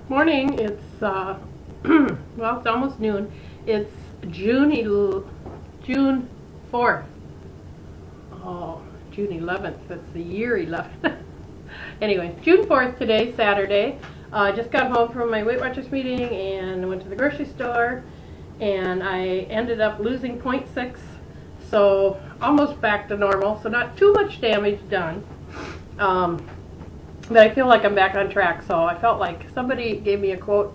Morning. It's well, it's almost noon. It's June 4th. Oh, June 11th. That's the year 11th. Anyway, June 4th today, Saturday. I just got home from my Weight Watchers meeting and went to the grocery store, and I ended up losing 0.6, so almost back to normal. So not too much damage done. But I feel like I'm back on track, so I felt like somebody gave me a quote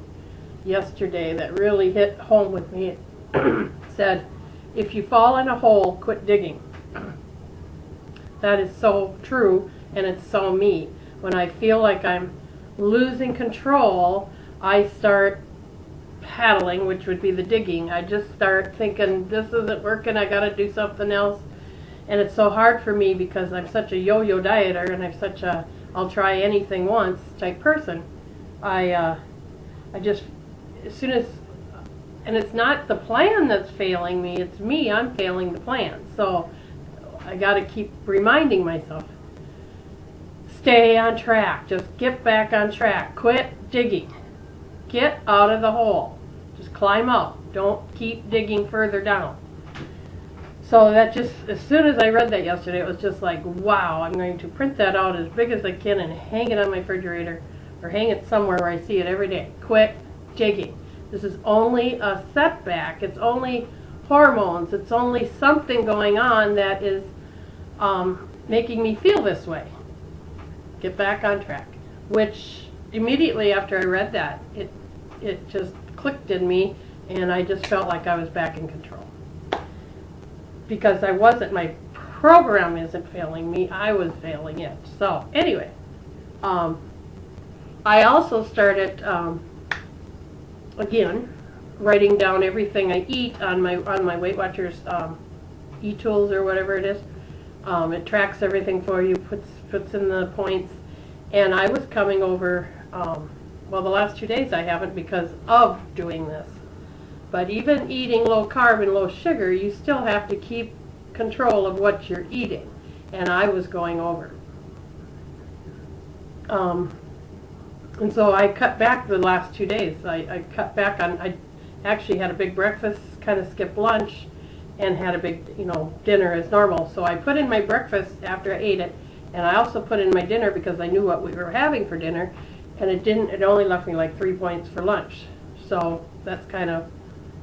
yesterday that really hit home with me. It said, "If you fall in a hole, quit digging." That is so true, and it's so me. When I feel like I'm losing control, I start paddling, which would be the digging. I just start thinking, this isn't working, I gotta do something else. And it's so hard for me because I'm such a yo-yo dieter, and I'm such a I'll try anything once type person. I just, as soon as, and it's not the plan that's failing me, it's me, I'm failing the plan. So I got to keep reminding myself, stay on track, just get back on track, quit digging, get out of the hole, just climb out, don't keep digging further down. So that just, as soon as I read that yesterday, it was just like, wow, I'm going to print that out as big as I can and hang it on my refrigerator or hang it somewhere where I see it every day. Quit digging. This is only a setback. It's only hormones. It's only something going on that is making me feel this way. Get back on track. Which immediately after I read that, it just clicked in me, and I just felt like I was back in control. Because I wasn't, my program isn't failing me, I was failing it. So anyway, I also started again writing down everything I eat on my Weight Watchers e-tools or whatever it is. It tracks everything for you, puts in the points, and I was coming over. Well, the last 2 days I haven't because of doing this. But even eating low carb and low sugar, you still have to keep control of what you're eating. And I was going over. And so I cut back the last 2 days. I cut back on, I actually had a big breakfast, kind of skipped lunch, and had a big, dinner as normal. So I put in my breakfast after I ate it, and I also put in my dinner because I knew what we were having for dinner, and it only left me like 3 points for lunch. So that's kind of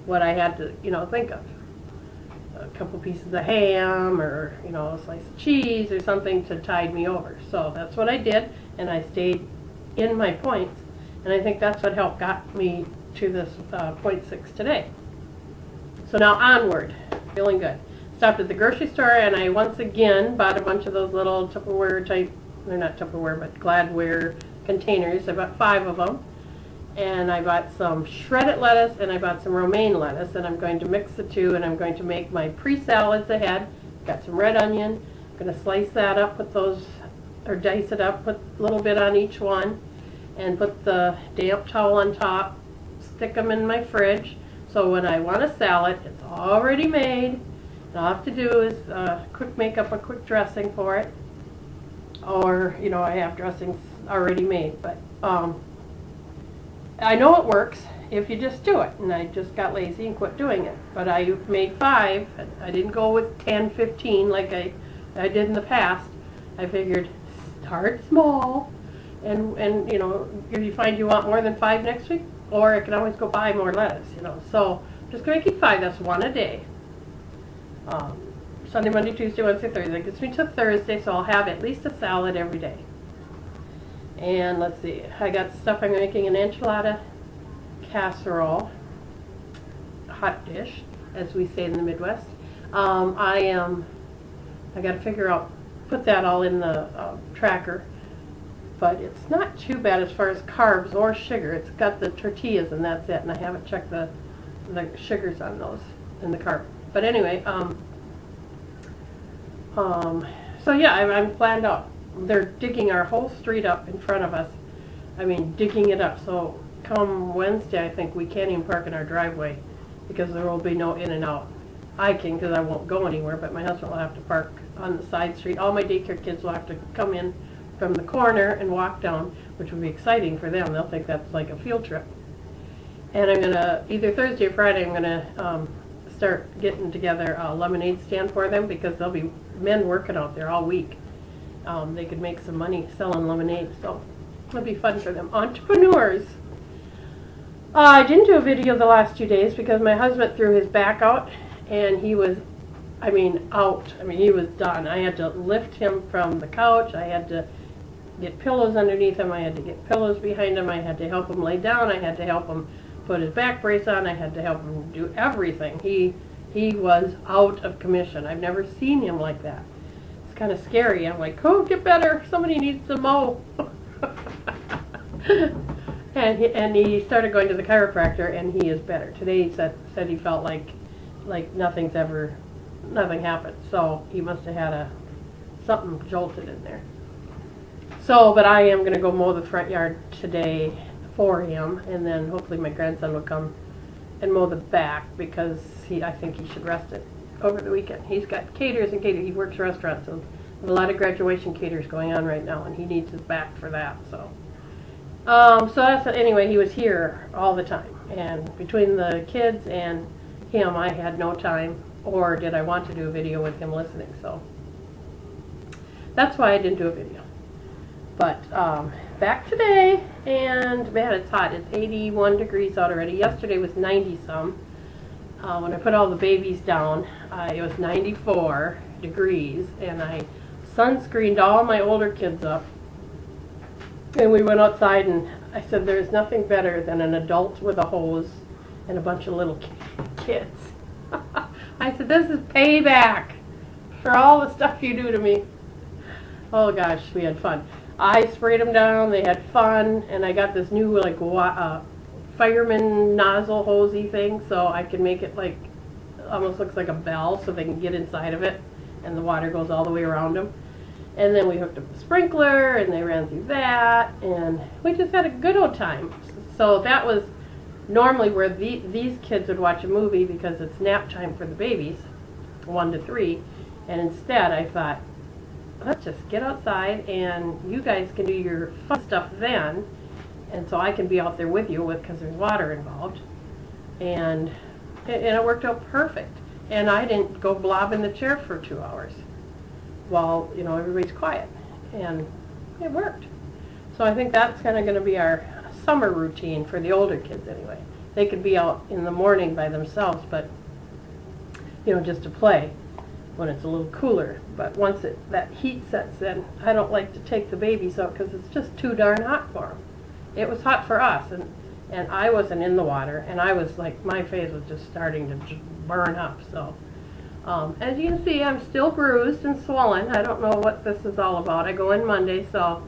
what I had to, think of. A couple pieces of ham or, a slice of cheese or something to tide me over. So that's what I did, and I stayed in my points, and I think that's what helped got me to this 0.6 today. So now onward, feeling good. Stopped at the grocery store, and I once again bought a bunch of those little Tupperware type, they're not Tupperware, but Gladware containers. I bought 5 of them. And I bought some shredded lettuce, and I bought some romaine lettuce, and I'm going to mix the two, and I'm going to make my pre-salads ahead. Got some red onion. I'm going to slice that up, put those, or dice it up, put a little bit on each one, and put the damp towel on top, stick them in my fridge, so when I want a salad, it's already made. All I have to do is make up a quick dressing for it, or, I have dressings already made, but I know it works if you just do it, and I just got lazy and quit doing it. But I made 5. I didn't go with 10, 15 like I did in the past. I figured start small, and if you find you want more than 5 next week, or I can always go buy more lettuce, So I'm just going to keep 5. That's 1 a day. Sunday, Monday, Tuesday, Wednesday, Thursday. That gets me to Thursday, so I'll have at least a salad every day. And let's see, I got stuff. I'm making an enchilada casserole, hot dish, as we say in the Midwest. I got to figure out, put that all in the tracker, but it's not too bad as far as carbs or sugar. It's got the tortillas, and that's it, and I haven't checked the sugars on those in the carb. But anyway, so yeah, I'm planned out. They're digging our whole street up in front of us. I mean, digging it up. So come Wednesday, I think we can't even park in our driveway because there will be no in and out. I can because I won't go anywhere, but my husband will have to park on the side street. All my daycare kids will have to come in from the corner and walk down, which would be exciting for them. They'll think that's like a field trip. And I'm going to, either Thursday or Friday, I'm going to start getting together a lemonade stand for them, because there'll be men working out there all week. They could make some money selling lemonade, so it'll be fun for them. Entrepreneurs. I didn't do a video the last 2 days because my husband threw his back out, and he was, out. He was done. I had to lift him from the couch. I had to get pillows underneath him. I had to get pillows behind him. I had to help him lay down. I had to help him put his back brace on. I had to help him do everything. He was out of commission. I've never seen him like that. It's kind of scary. I'm like, oh, get better. Somebody needs to mow. And he started going to the chiropractor, and he is better. Today he said he felt like nothing happened. So he must have had something jolted in there. So, but I am going to go mow the front yard today for him, and then hopefully my grandson will come and mow the back, because I think he should rest it over the weekend. He's got caterers and caterers. He works restaurants, so there's a lot of graduation caters going on right now, and he needs his back for that. So, anyway, he was here all the time, and between the kids and him, I had no time, or did I want to do a video with him listening. So that's why I didn't do a video. But back today, and man, it's hot. It's 81 degrees out already. Yesterday was 90 some. When I put all the babies down, it was 94 degrees, and I sunscreened all my older kids up. And we went outside, and I said, there's nothing better than an adult with a hose and a bunch of little kids. I said, this is payback for all the stuff you do to me. Oh gosh, we had fun. I sprayed them down, they had fun, and I got this new fireman nozzle hosey thing, so I can make it almost looks like a bell, so they can get inside of it, and the water goes all the way around them. And then we hooked up the sprinkler, and they ran through that, and we just had a good old time. So that was normally where these kids would watch a movie, because it's nap time for the babies, 1 to 3, and instead I thought, let's just get outside, and you guys can do your fun stuff then, and so I can be out there with you, because there's water involved, and it worked out perfect. And I didn't go blob in the chair for 2 hours while everybody's quiet, and it worked. So I think that's kind of going to be our summer routine for the older kids anyway. They could be out in the morning by themselves, but just to play when it's a little cooler. But once that heat sets in, I don't like to take the babies out, because it's just too darn hot for them. It was hot for us, and I wasn't in the water, and I was my face was just starting to just burn up. So as you can see, I'm still bruised and swollen. I don't know what this is all about. I go in Monday, so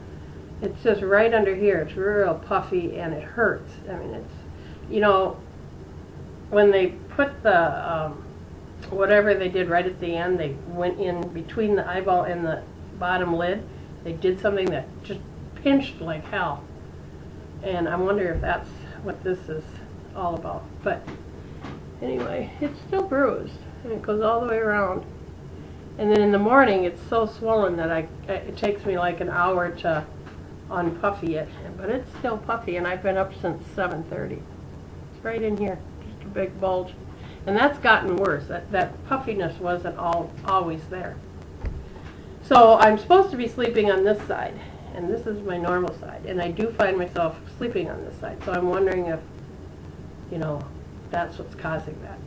it's just right under here. It's real puffy, and it hurts. It's, when they put the whatever they did right at the end, they went in between the eyeball and the bottom lid. They did something that just pinched like hell. And I wonder if that's what this is all about. But anyway, it's still bruised, and it goes all the way around. And then in the morning, it's so swollen that it takes me like an hour to unpuffy it. But it's still puffy, and I've been up since 7:30. It's right in here, just a big bulge. And that's gotten worse. That puffiness wasn't always there. So I'm supposed to be sleeping on this side, and this is my normal side. And I do find myself sleeping on this side. So I'm wondering if, that's what's causing that.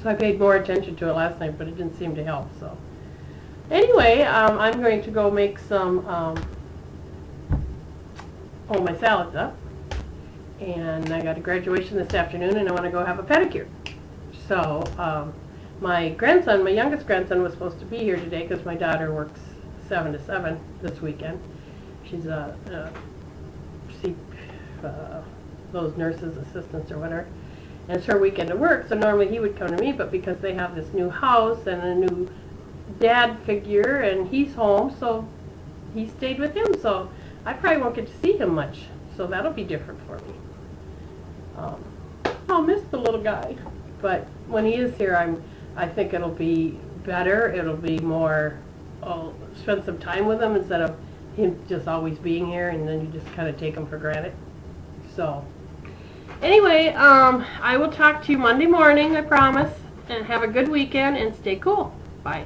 So I paid more attention to it last night, but it didn't seem to help. So anyway, I'm going to go make some, my salad's up. And I got a graduation this afternoon, and I want to go have a pedicure. So my grandson, my youngest grandson, was supposed to be here today, because my daughter works 7 to 7 this weekend. She's those nurses' assistants or whatever. And it's her weekend of work, so normally he would come to me, but because they have this new house and a new dad figure, and he's home, so he stayed with him. So I probably won't get to see him much, so that'll be different for me. I'll miss the little guy, but when he is here, I think it'll be better. It'll be more, I'll spend some time with him instead of him just always being here, and then you just kind of take him for granted. So, anyway, I will talk to you Monday morning, I promise, and have a good weekend, and stay cool. Bye.